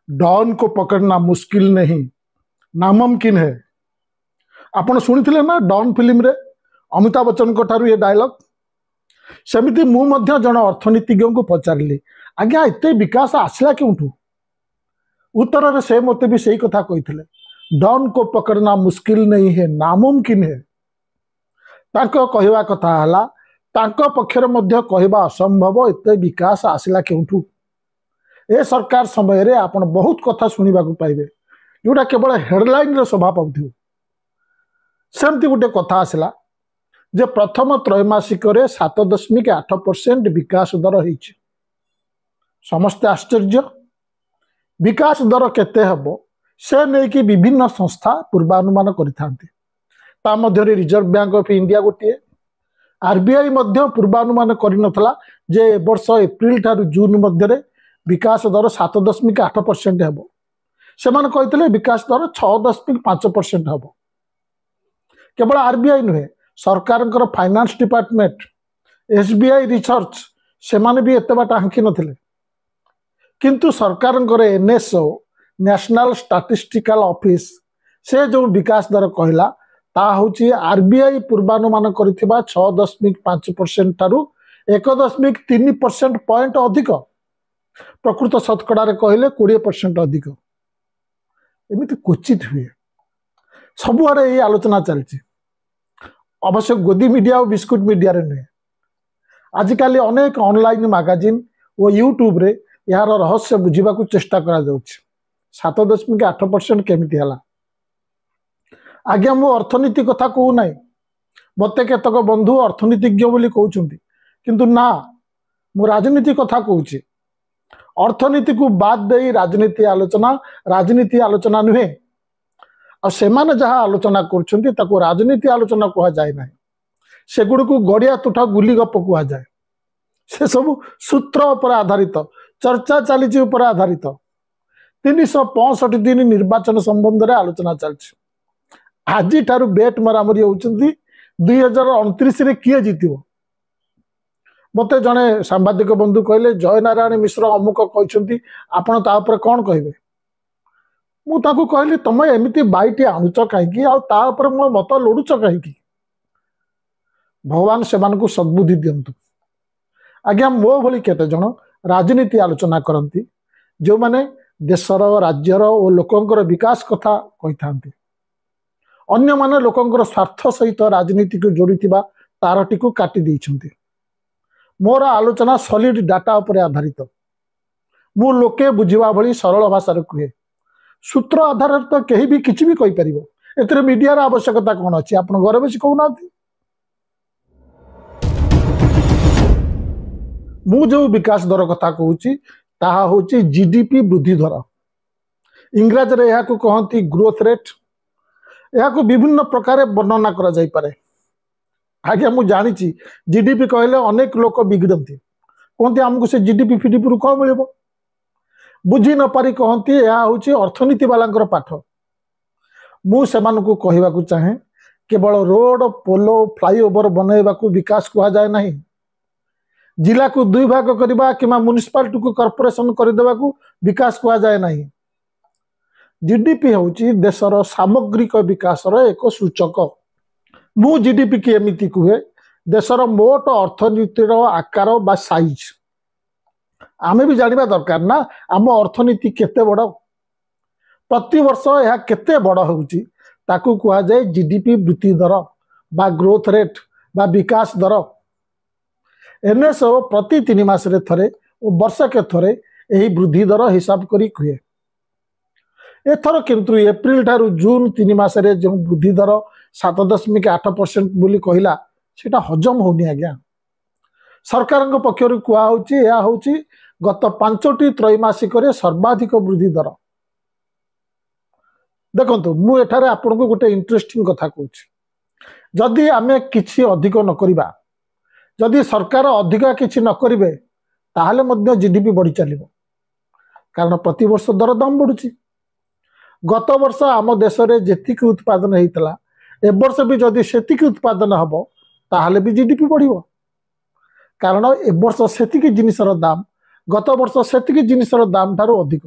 Don को पकड़ना मुश्किल नहीं नामुमकिन है। आपण शुणी ना डॉन फिल्म रे अमिताभ बच्चन को ठारू ये डायलॉग। सेमिति मु मध्य जन अर्थनीतिज्ञ को पचारिली आज्ञा एते विकास आसला क्योंठू। उत्तर रे से मते भी सही कथा कही डॉन को पकड़ना मुश्किल नहीं है नामुमकिन है। तांको कहवा कथा हला तांको पक्षर मध्य कहवा असंभव एते विकास आसला क्योंठू। ए सरकार समय रे आपण बहुत कथा सुनिबा को पाइबे जोटा केवल हेडलाइन रे शोभा पाउथि। सेमती गोटे कथा आसला जे प्रथम त्रैमासिक 7.8% विकास दर होइछि। समस्त आश्चर्य। विकास दर केते हबो से नै कि विभिन्न संस्था पूर्वानुमान करिथांती। ता मध्य रिजर्व बैंक ऑफ इंडिया गोटे आरबीआई मध्य पूर्वानुमान करिनथला जे वर्ष एप्रिल ठारू जून मध्य रे विकास दर 7.8% हेबो। सेमान कहितले विकास दर 6.5% हेबो। केवल आरबीआई नुहे सरकार फाइनान्स डिपार्टमेंट एसबीआई रिसर्च से माने भी एते बाट हांकी नथिले। किंतु सरकार एनएसओ नेशनल स्टैटिस्टिकल ऑफिस से जो विकास दर कहला ता होची आरबीआई पूर्वानुमान करिथिबा 6.5% ठारू 1.3% पॉइंट अधिक। प्रकृत शतकड़ा कहले 20% अधिक। एमती क्वचित हुए सबुआड़े ये आलोचना चलती। अवश्य गोदी मीडिया और बिस्कुट मीडिया रे नुहे आजिकल अनेक ऑनलाइन मैगजीन और यूट्यूब रे यार रहस्य बुझा चेष्टा करा 7.8% केमिति हला। आज्ञा मु अर्थनीति कथा कहू ना मत केतक बंधु अर्थनीतिज्ञ बोली कहउछंती किंतु ना मु राजनीति कथा कहूची। अर्थनीति को बाद दे राजनीति आलोचना नुहे और सेमाने जहाँ आलोचना करछंती ताको राजनीति आलोचना कहा जाए ना। से गुड़ को गड़िया तुठा गुली गप कहा जाए। से सब सूत्र पर आधारित चर्चा चली उपर आधारित 365 दिन निर्वाचन संबंध में आलोचना चलती। आज ठारू बेट मरामरी होउछंती 2029 रे किए जीतिबो। मते जने सांबादिक बंधु कहले जय नारायण मिश्र अमुक कहते आपण ता ऊपर कौन कहबे। मु ताकू कहली तमे एमिति बाईटी आणुच कहीं आपर मो मत लोड़ुच कहीं। भगवान से सद्बुद्धि दिंतु। आज्ञा मो भली केते जन राजनीति आलोचना करती जो माने देशर राज्यर और लोकंकर विकास कथा कही था। अन्य माने लोकंकर स्वार्थ सहित राजनीति को जोड़ी तारटी को काटी देइछंती। मोर आलोचना सॉलिड डाटा उपर आधारित। मु लोके बुझिबा भली सरल भाषा रे कहे सूत्र आधार तो कहीं भी किसी भी कहीपर एतिर मीडिया आवश्यकता कौन अच्छी आप घर बस कहूना। मु जो विकास दर कथा कहूची ताहा होची जीडीपी वृद्धि दर। इंग्राजी रे याकू कहती ग्रोथ रेट। याकू विभिन्न प्रकार वर्णना करा जाई पारे। आज्ञा मु जानी जीडीपी कहले अनेक लोक बिगड़ती कहते आमको से जीडीपी फिडीपी रु कौन मिल बुझी न पारी कहती यह हूँ अर्थनीति वाला पाठ। मु सेमानकु कहवाकू चाहे केवल रोड पोलो फ्लाईओवर बनैबा को विकास कहा जाए नहीं। जिला को दुई भाग करबा किमा म्युनिसिपालिटी को कॉर्पोरेशन करदेबा को विकास कहा जाए नहीं। जीडीपी होची देशर सामग्रिक विकासर एक सूचक। मु जीडीपी की एमिति कहे देशर मोट अर्थनीतिर आकार बा साइज आमे भी जानिबा दरकार ना आम अर्थनीति केते बड़ प्रति वर्ष यह केते बड़ होउची ताकू कहा जाए जीडीपी वृद्धि दर बा ग्रोथ रेट बा विकास दर। एनएसओ प्रति 3 मास रे थरे और वर्ष के थरे यही वृद्धि दर हिसाब करी कहे। एथर किंतु एप्रिल ठारू जून 3 मास रे जो वृद्धि दर 7.8% बोली कहला सेटा हजम होनी। आज्ञा सरकार पक्षर कहुची गत 5टी त्रैमासिक सर्वाधिक वृद्धि दर। देखो मु एठारे आपन को गोटे इंटरेस्टिंग कथा कहूँ। जदि आमे किछि अधिक न करिबा जदि सरकार अधिक किछि न करिवे ताहले मध्य जीडीपी बढ़ी चलिबो कारण प्रति वर्ष दरदाम बढ़ुची। गत वर्ष आम देश में जेतिक उत्पादन होता ए वर्ष भी जदि सेतिक उत्पादन हम ताहले भी जीडीपी बढ़िबो कारण ए वर्ष सेतिक जिनिसर दाम गत वर्ष सेतिक जिनिसर दाम ठारू अधिक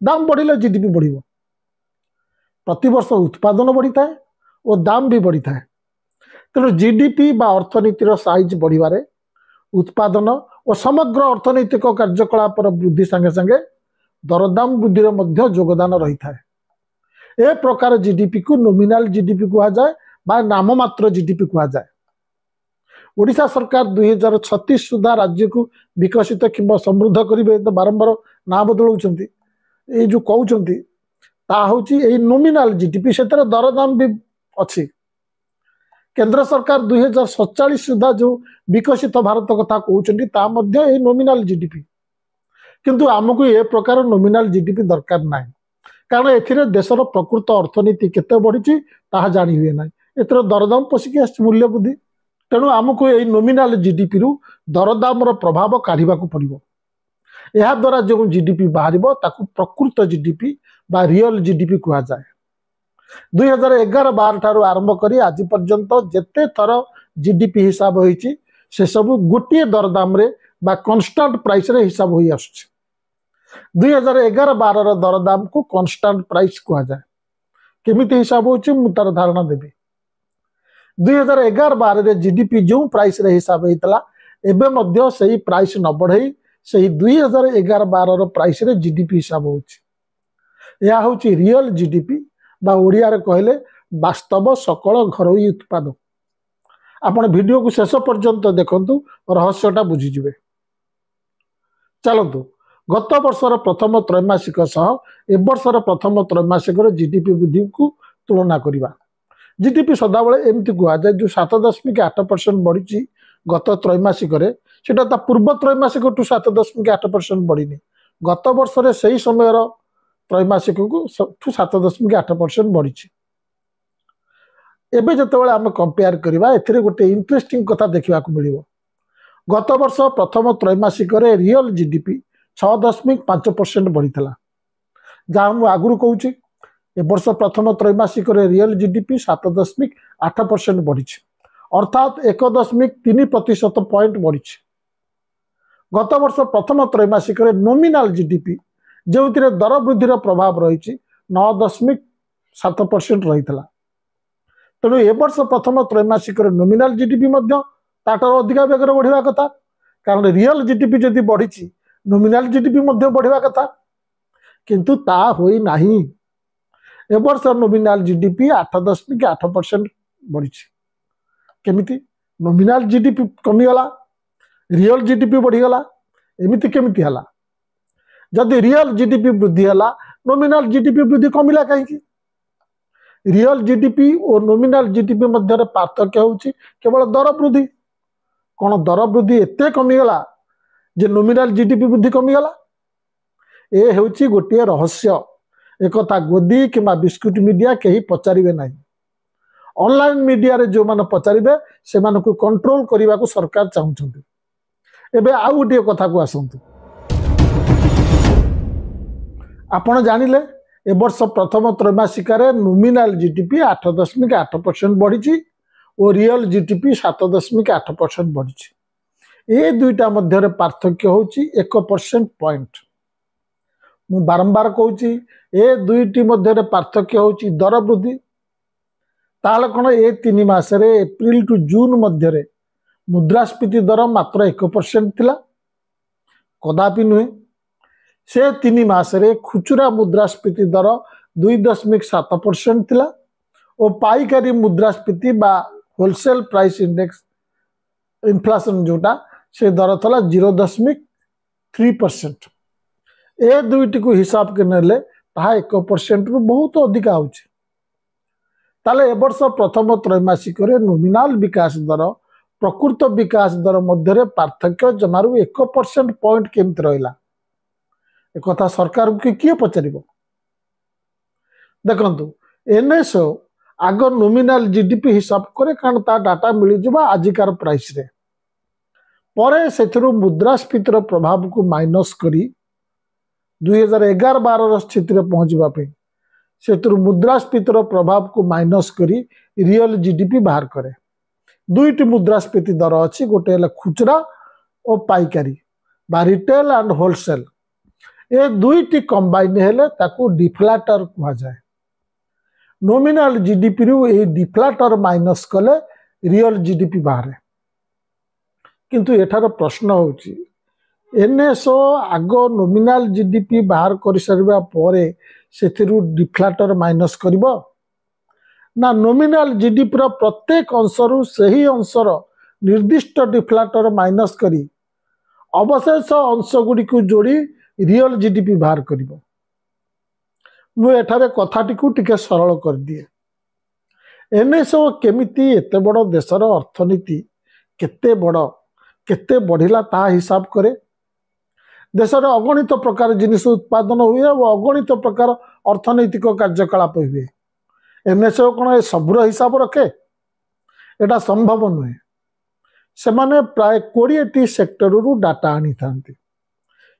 दाम बढ़िले जीडीपी बढ़िबो। प्रति वर्ष उत्पादन बढ़ी थाए और दाम भी बढ़ी थाए। तेणु जीडीपी बा अर्थनीतिर साइज बढ़िबारे उत्पादन और समग्र अर्थनैतिक कार्यकलाप वृद्धि संगे संगे दरदाम वृद्धि योगदान रही था। ए प्रकार जीडीपी को नॉमिनल जीडीपी कहा जाए बा नाममात्र जीडीपी कहा जाए। ओडिशा सरकार 2036 सुधा राज्य को विकसित कि समृद्ध करेंगे तो बारंबार ना बदलाउछंती। ए जो कहउछंती ता होची ए नॉमिनल जीडीपी से दरदाम भी अच्छी। केंद्र सरकार 2047 सुधा जो विकसित भारत कथा कहउछंती ता मध्य ए नॉमिनल जीडीपी, किंतु आमको ए प्रकार नॉमिनल जीडीपी दरकार नाही। कारण एथिरे देशर प्रकृत अर्थनीति केते बढ़ी ताहा जानी हुए ना। एथर दरदाम पशिकी आस मूल्य वृद्धि। तेणु आमको ए नॉमिनल जीडीपी रु दरदाम प्रभाव काढ़ा पड़ो। यह द्वारा जो जीडीपी बाहर ताकू प्रकृत जीडीपी बा रियल जीडीपी कहा जाए। 2011-12 ठारू आरंभ करी आज पर्यंत जेते थर जीडीपी हिसाब होईची से सब गोटे दरदाम रे बा कांस्टेंट प्राइस रे हिसाब होई आसुची। 2011-12 रो दरदाम को कांस्टेंट प्राइस कहा जाए। केमिति हिसाब होची मु तार धारणा देबी। 2011-12 रे जीडीपी जो प्राइस रे हिसाब हेतला एबे मध्य सही प्राइस न बढ़ई सही 2011-12 रो प्राइस रे जीडीपी हिसाब होची। या होची रियल जीडीपी बा ओडिया रे कहले वास्तव सकल घरोई उत्पादन। आपण वीडियो को शेष पर्यंत देखंतु रहस्यटा बुझीजिवे। चलतु गत वर्षर प्रथम त्रैमासिक सह ए वर्षर प्रथम त्रैमासिक जीडीपी वृद्धि को तुलना करिबा। जीडीपी सदाबले एमती कहा जाए जो 7.8% बढ़ी गत त्रैमासिक सेटा ता पूर्व त्रैमासिक टू 7.8% बढ़ी। गत वर्ष रे सही समय त्रैमासिक को 7.8% बढ़ी। एबे जतबेले आम कंपेयर करबा एथिरे गोटे इंटरेस्टिंग कथा देखा मिलिबो। गत वर्ष प्रथम त्रैमासिक रियल जीडीपी 6.5% बढ़ीला। जहाँ मुझे आगुरी कहूँ ए वर्ष प्रथम त्रैमासिक रियल जीडीपी 7.8% बढ़ी, अर्थात 1.3% पॉइंट बढ़ी। गत वर्ष प्रथम त्रैमासिक नॉमिनल जीडीपी जो दर वृद्धि प्रभाव रही 9.7% रही। तेणु ए वर्ष प्रथम त्रैमासिक नॉमिनल जीडीपी ताटर अधिका बेगर बढ़िया कथा। कारण रियल जीडीपी जदि बढ़ी नॉमिनल जीडीपी बढ़िया कथा, किंतु ता होई नाही। ए वर्ष नॉमिनल जीडीपी 8.8% बढ़ी। केमिति नॉमिनल जीडीपी कमीगला रियल जीडीपी बढ़ीगला एमिति केमिति हला? जदि रियल जीडीपी वृद्धि है नॉमिनल जीडीपी वृद्धि कमिला कहीं? रियल जीडीपी और नॉमिनल जीडीपी मध्य पार्थक्य होची केवल दर वृद्धि। कौन दर वृद्धि एते कमीगला जे नॉमिनल जीडीपी वृद्धि कमीगला? ए हेउची गोटे रहस्य। एक गोदी कि बिस्कुट मीडिया कहीं पचारे ना। ऑनलाइन मीडिया रे जो माने पचारे से कंट्रोल करने को सरकार चाहते। एबे आउ गोटे कथा को आसतु। आपण जानिले ए वर्ष प्रथम त्रैमासिक नॉमिनल जीडीपी 8.8% बढ़ी और रियल जीडीपी 7.8% बढ़ी। ए दुईटा मध्य पार्थक्य होची 1% पॉइंट। मु बारंबार कहूची ए दुईटी मध्य पार्थक्य होची दर वृद्धि। ताले कोन ए 3 मासरे एप्रिल टू जून मध्य मुद्रास्फीति दर मात्र 1% थिला, कदापि नुहे। से 3 मासरे खुचरा मुद्रास्फीति दर 2.7% थिला और पाइकारी मुद्रास्फीति बा होलसेल प्राइस इंडेक्स इन्फ्लेशन जोटा से दर थला 0.3%। ए दुईटी को हिसाब के नेले ताहा 1% रु बहुत अधिक होची। ताले ए वर्ष प्रथम त्रैमासिक नॉमिनल विकास दर प्रकृत विकास दर मध्य पार्थक्य जमारू 1% पॉइंट केमती रहिला? एक कथा सरकार को किए पचार? देखंतु एनएसओ आग नॉमिनल जीडीपी हिसाब करे कारण ता डाटा मिल जावा आजिकार प्राइस रे। परे सेथिरु मुद्रास्फीतिर प्रभाव को माइनस करी 2011-12 स्थिति रे पहुंचबा पे सेथिरु मुद्रास्फीतिर प्रभाव को माइनस करी रियल जीडीपी बाहर करे। दुईटी मुद्रास्फीति दर अच्छी, गोटे खुचरा और पाइकारी बा रिटेल एंड होलसेल। ए दुईटी कंबाइन हेले ताकू डिफ्लाटर कह जाए। नॉमिनल जीडीपी रु ए डिफ्लाटर माइनस कले रियल जीडीपी बाहर। किंतु एठार प्रश्न होची एनएसओ आग नॉमिनल जीडीपी बाहर कर सारिबा परे सेथिरु डिफ्लाटर माइनस करिवो ना नॉमिनल जीडीपी रो प्रत्येक अंशरु सही अंशर निर्दिष्ट डिफ्लाटर माइनस करी अवशेष अंश गुडी को जोड़ी रियल जीडीपी बाहर करिवो। मु एठारे कथाटी को टिके सरल कर दिए। एनएसओ केमिति एते बड़ देशर अर्थनीति केते बड़ केते बढ़िला ता हिसाब करे। देशर अगणित प्रकार जिनिस उत्पादन हुए और अगणित प्रकार अर्थनैतिक कार्यकलाप हुए। एनएसओ कौन सबूर हिसाब रखे? एटा संभव नुहे। से माने प्राय 20टी सेक्टर रु डाटा आनी थांती।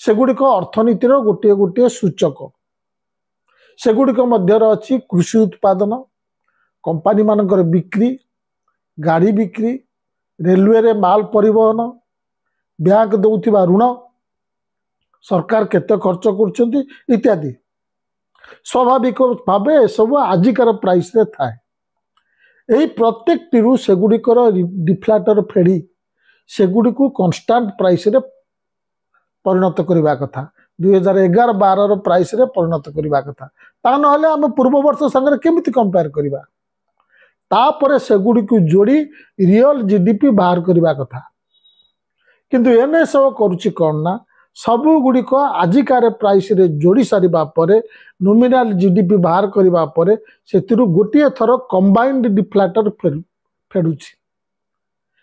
सेगुड़िक अर्थनीतिर गोटे गोटे सूचक। सेगुड़िक मध्यर अच्छी कृषि उत्पादन, कंपानी मानकर बिक्री, गाड़ी बिक्री, रेलवे रे माल परिवहन, बैंक दौथिबा ऋण, सरकार केते खर्च करछंती इत्यादि। स्वाभाविक भावे सब आजिकार प्राइस रे थाए। यही प्रत्येक टीरू सेगुड़िकर डिफ्लाटर फेड़ी सेगुड़ी को कन्स्टांट प्राइस रे परिणत करबा कथा। 2011-12 प्राइस रे परिणत करबा कथा। ता नहले हम पूर्व वर्ष संगे केमिति कंपेयर करबा? तापरे सेगुड़ी को जोड़ी रियल जीडीपी बाहर करबा कथा। किंतु एनएसओ करूची कोन ना सबु गुड़िक आजिकार प्राइस रे जोड़ी सारिबा परे नॉमिनल जीडीपी बाहर करबा परे सेतिरु गोटिए थर कंबाइंड डिफ्लाटर फेडुची।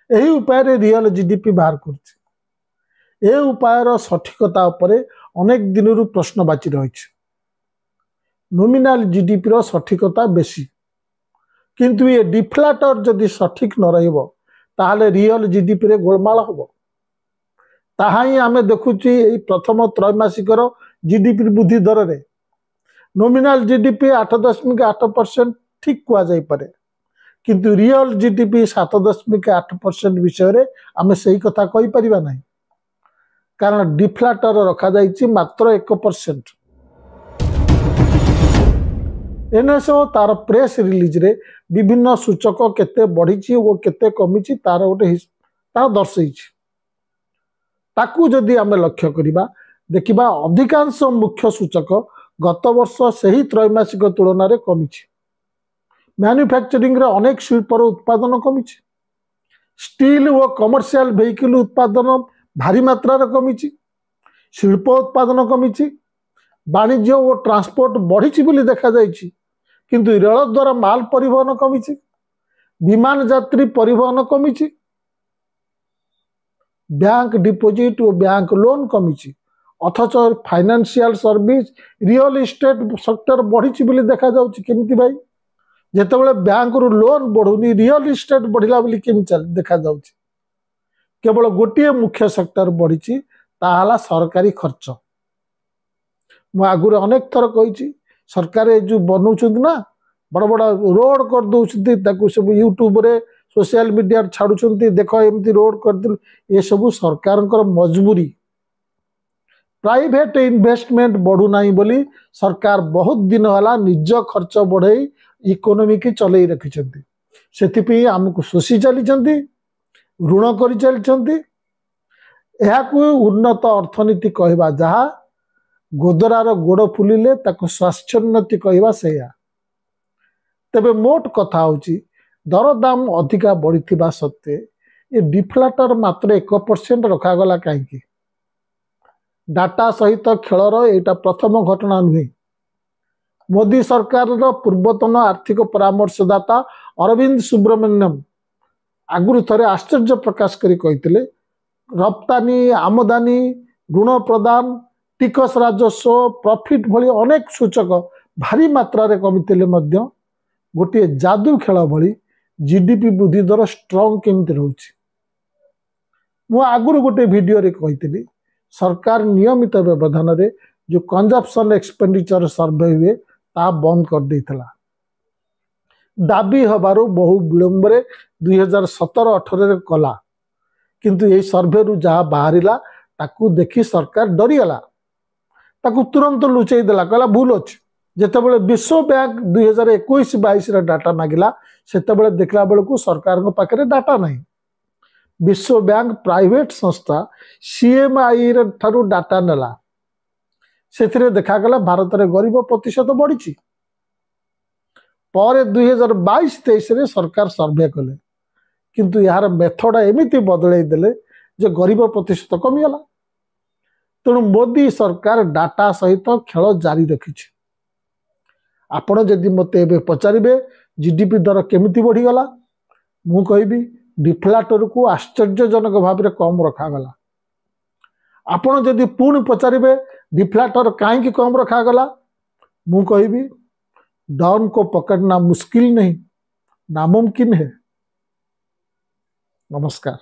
एही उपाय रे रियल जीडीपी बाहर करछि। ए उपायर सठिकता उपरे अनेक दिनरु प्रश्न बाची रहिछि। नॉमिनल जीडीपी रो सठिकता बेसी, किंतु ये डिफ्लाटर जदि सठिक न रहिबो ताहाले रियल जीडीपी रे गोलमाल होबो। ताहा ही आमे देखुची एई प्रथम त्रैमासिकर जीडीपी वृद्धि दर रे नॉमिनल जीडीपी 8.8% ठीक कुआ जाई पारे, किंतु रियल जीडीपी 7.8% विषय रे आमे सही कथा कहि परिबा नाही। कारण डिफ्लाटर रखा जाइछि मात्र 1%। एनएसओ तार प्रेस रिलीज रे विभिन्न सूचक केते बढ़िछि ओ केते कमिछि तार गोटे ता दर्शैछि। ताकू जदि आमे लक्ष्य करिबा देखिबा अधिकांश मुख्य सूचक गत वर्ष सही त्रैमासिक तुलन रे कमिछि। मैन्युफैक्चरिंग रे अनेक शिल्पर उत्पादन कमिछि। स्टील और कमर्शियल व्हीकल उत्पादन भारी मात्रा रे कमिछि। शिल्प उत्पादन कमिछि। वाणिज्य और ट्रांसपोर्ट बढ़िछि बोली देखा जाइछि, किंतु रेल द्वारा माल परिवहन कमिछि। विमान यात्री परिवहन कमिछि। बैंक डिपोजिट और बैंक लोन कमिछि। अथच financial service real estate sector बढ़िछि बोली देखा जाउछि। केमिति भाई? जेतेबेले बैंक रु लोन बढ़ुनी रियल इस्टेट बढ़िला बोली केमिति देखा जाउछि? केवल गोटे मुख्य सेक्टर बढ़िछि, ताहाला सरकारी खर्च। मु आगुरे अनेक थर कहिछि सरकार जो बनौछन्ति ना बड़ बड़ रोड कर दउछन्ति ताकू सब यूट्यूब रे सोशल मीडिया छाड़ुछन्ति देखो एमती रोड कर दिल। ये सब सरकारंकर मजबूरी। प्राइवेट इन्वेस्टमेंट बढ़ू नाही बोली सरकार बहुत दिन होला निज खर्च बढ़ाई इकोनॉमी की चलई रखिछन्ति। सेथिपि हमकु सोसी चलीछन्ति, ऋण करि चलीछन्ति। एहाकु उन्नत अर्थनीति कहबा, जहा गोदरार गोड़ फुलिले ताकु स्वास्थ्योन्नति कहबा सेया। तेबे मोट कथा होची दरदाम अधिका बढ़िथिबा सत्वे ये डिफ्लाटर मात्र 1% रखागला कहीं? डाटा सहित खेलर एटा प्रथम घटना नुहे। मोदी सरकार पूर्वतन आर्थिक परामर्शदाता अरविंद सुब्रमण्यम आगुरी थरे आश्चर्य प्रकाश करी कहिथिले रप्तानी, आमदानी, ऋण प्रदान, टिकस राजस्व, प्रॉफिट भली अनेक सूचक भारी मात्रा रे कमिथिले मध्य गोटे जादू खेल भली जीडीपी वृद्धि दर स्ट्रॉन्ग केमिति रहउछि। मु आगुरी गोटे वीडियो रे कहिथिली सरकार नियमित व्यवधान रे जो कंजप्शन एक्सपेंडिचर सर्वे हुए ता बंद कर देइथला। दाबी हबारु बहु विलंब रे 2017-18 रे कला, किंतु ए सर्वे रु जहा बाहरिला ताकू देखि सरकार डरिगला। ताकू तुरंत लुचई देला कहला भूल अच्छे जितेबाला विश्व बैंक 2021-22 डाटा मागिला सेतेबाला देखला बेलू सरकार पाखे डाटा नहीं। विश्व बैंक प्राइवेट संस्था सीएमआई ठारू डाटा नेला से देखागला भारत में गरीब प्रतिशत बढ़ी पर 2022-23 सरकार सर्वे कले किंतु यार मेथड एमती बदल देले जे गरीब प्रतिशत कमीगला। तेणु मोदी सरकार डाटा सहित खेल जारी रखी। आपण जदि मत पचारे जीडीपी दर केमिति बढ़ीगला मु कहबी डिफ्लाटर को आश्चर्यजनक भाव में कम रखागला। आपण जदि पुणी पचारे डिफ्लाटर कहीं कम रखागला मु कहबी डॉन को पकड़ना मुश्किल नहीं नामुमकिन है। नमस्कार।